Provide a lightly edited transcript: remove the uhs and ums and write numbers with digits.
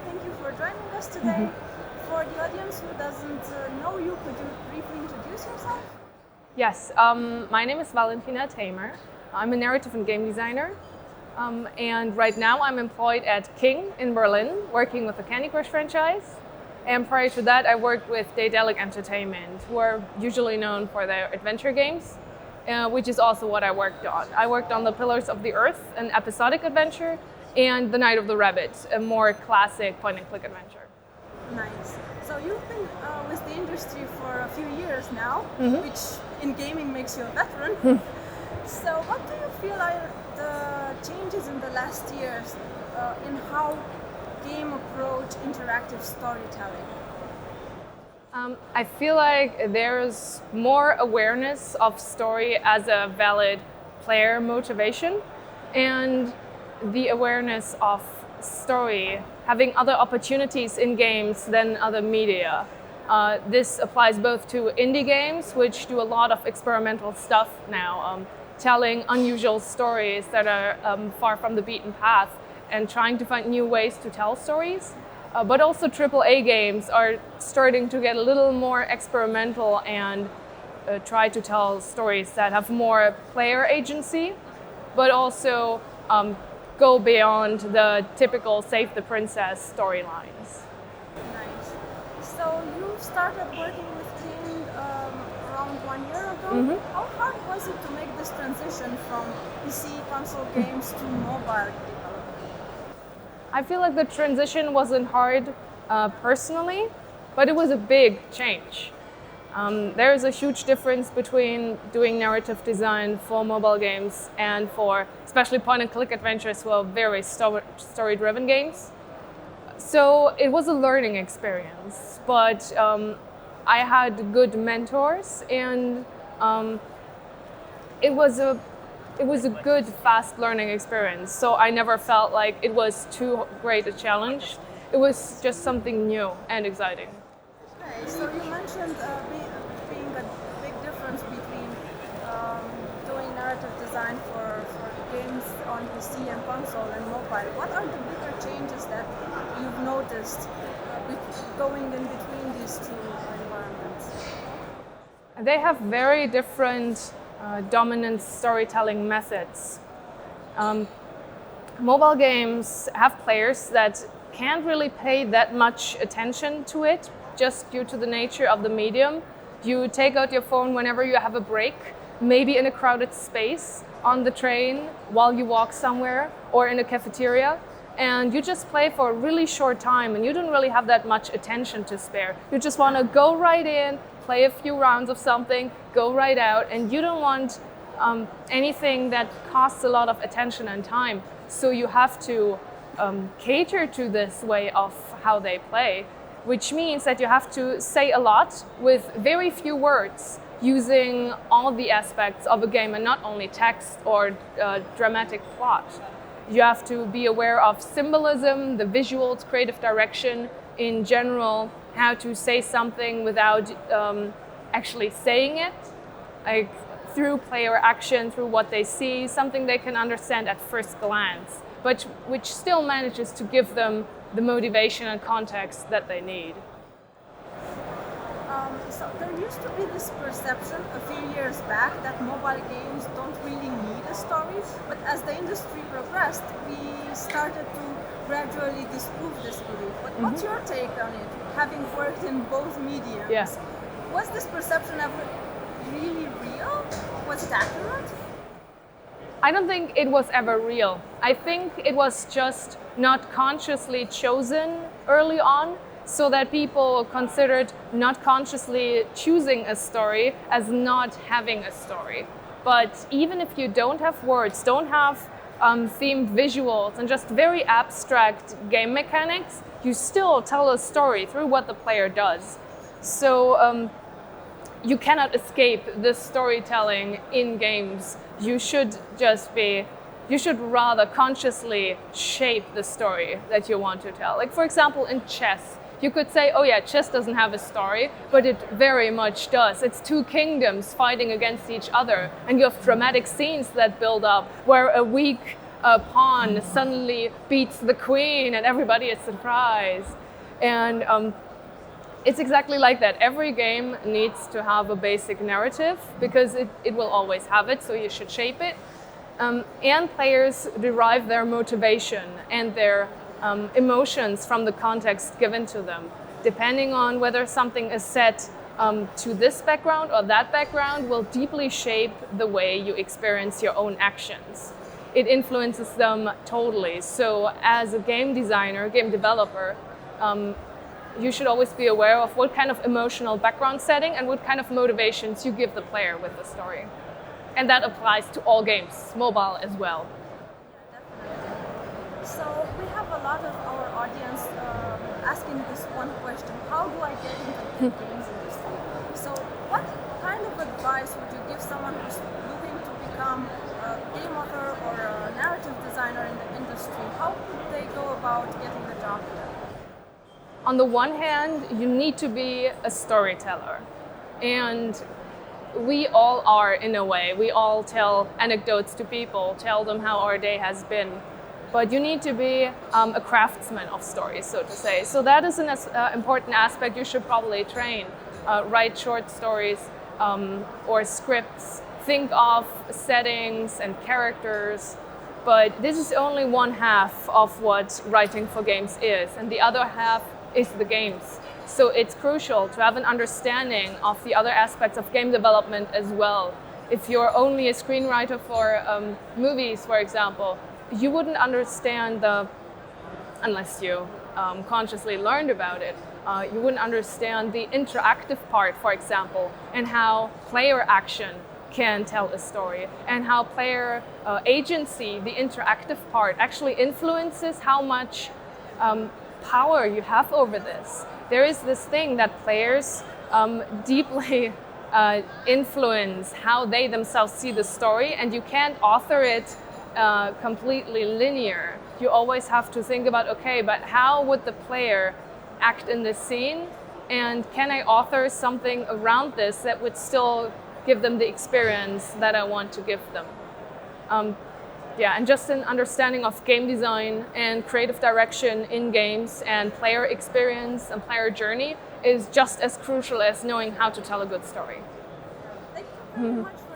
thank you for joining us today. For the audience who doesn't know you, could you briefly introduce yourself? Yes, my name is Valentina Tamer. I'm a narrative and game designer. And right now I'm employed at King in Berlin, working with the Candy Crush franchise. And prior to that, I worked with Daedalic Entertainment, who are usually known for their adventure games, which is also what I worked on. I worked on The Pillars of the Earth, an episodic adventure, and The Night of the Rabbit, a more classic point-and-click adventure. Nice. So you've been with the industry for a few years now, which in gaming makes you a veteran. So what do you feel are the changes in the last years in how game approach interactive storytelling? I feel like there's more awareness of story as a valid player motivation, and the awareness of story having other opportunities in games than other media. This applies both to indie games, which do a lot of experimental stuff now, telling unusual stories that are far from the beaten path and trying to find new ways to tell stories. But also AAA games are starting to get a little more experimental and try to tell stories that have more player agency, but also go beyond the typical save the princess storylines. Nice. So you started working with King around 1 year ago. How hard was it to make this transition from PC console games to mobile development? I feel like the transition wasn't hard personally, but it was a big change. There is a huge difference between doing narrative design for mobile games and for especially point-and-click adventures who are very story-driven games. So it was a learning experience, but I had good mentors, and it was a good, fast learning experience. So I never felt like it was too great a challenge. It was just something new and exciting. Okay, so you mentioned being a big difference between doing narrative design for games on PC and console and mobile. What are the bigger changes that you've noticed going in between these two environments? They have very different dominant storytelling methods. Mobile games have players that can't really pay that much attention to it just due to the nature of the medium. You take out your phone whenever you have a break, maybe in a crowded space, on the train, while you walk somewhere, or in a cafeteria, and you just play for a really short time and you don't really have that much attention to spare. You just want to go right in, play a few rounds of something, go right out, and you don't want anything that costs a lot of attention and time. So you have to cater to this way of how they play, which means that you have to say a lot with very few words, using all the aspects of a game and not only text or dramatic plot. You have to be aware of symbolism, the visuals, creative direction in general, how to say something without actually saying it, like through player action, through what they see, something they can understand at first glance, but which still manages to give them the motivation and context that they need. So there used to be this perception a few years back that mobile games don't really need a story, but as the industry progressed, we started to gradually disprove this belief. But what's your take on it, having worked in both mediums? Yes. Was this perception ever really real? Was it accurate? I don't think it was ever real. I think it was just not consciously chosen early on, so that people considered not consciously choosing a story as not having a story. But even if you don't have words, don't have themed visuals, and just very abstract game mechanics, you still tell a story through what the player does. So you cannot escape this storytelling in games. You should rather consciously shape the story that you want to tell. Like, for example, in chess, you could say, oh yeah, chess doesn't have a story, but it very much does. It's two kingdoms fighting against each other, and you have dramatic scenes that build up where a weak a pawn suddenly beats the queen and everybody is surprised. And it's exactly like that. Every game needs to have a basic narrative because it will always have it, so you should shape it. And players derive their motivation and their emotions from the context given to them. Depending on whether something is set to this background or that background will deeply shape the way you experience your own actions. It influences them totally. So as a game designer, game developer, you should always be aware of what kind of emotional background setting and what kind of motivations you give the player with the story. And that applies to all games, mobile as well. Definitely. So we have a lot of our audience asking this one question: how do I get into the games industry? So what kind of advice would you give someone who's looking to become a game author or a narrative designer in the industry? How could they go about getting the job here? On the one hand, you need to be a storyteller. And we all are, in a way. We all tell anecdotes to people, tell them how our day has been. But you need to be a craftsman of stories, so to say. So that is an important aspect you should probably train. Write short stories or scripts. Think of settings and characters. But this is only one half of what writing for games is. And the other half is the games. So it's crucial to have an understanding of the other aspects of game development as well. If you're only a screenwriter for movies, for example, you wouldn't understand unless you consciously learned about it, you wouldn't understand the interactive part, for example, and how player action can tell a story, and how player agency, the interactive part, actually influences how much power you have over this. There is this thing that players deeply influence how they themselves see the story, and you can't author it completely linear. You always have to think about, okay, but how would the player act in this scene? And can I author something around this that would still give them the experience that I want to give them? And just an understanding of game design and creative direction in games and player experience and player journey is just as crucial as knowing how to tell a good story. Thank you very much for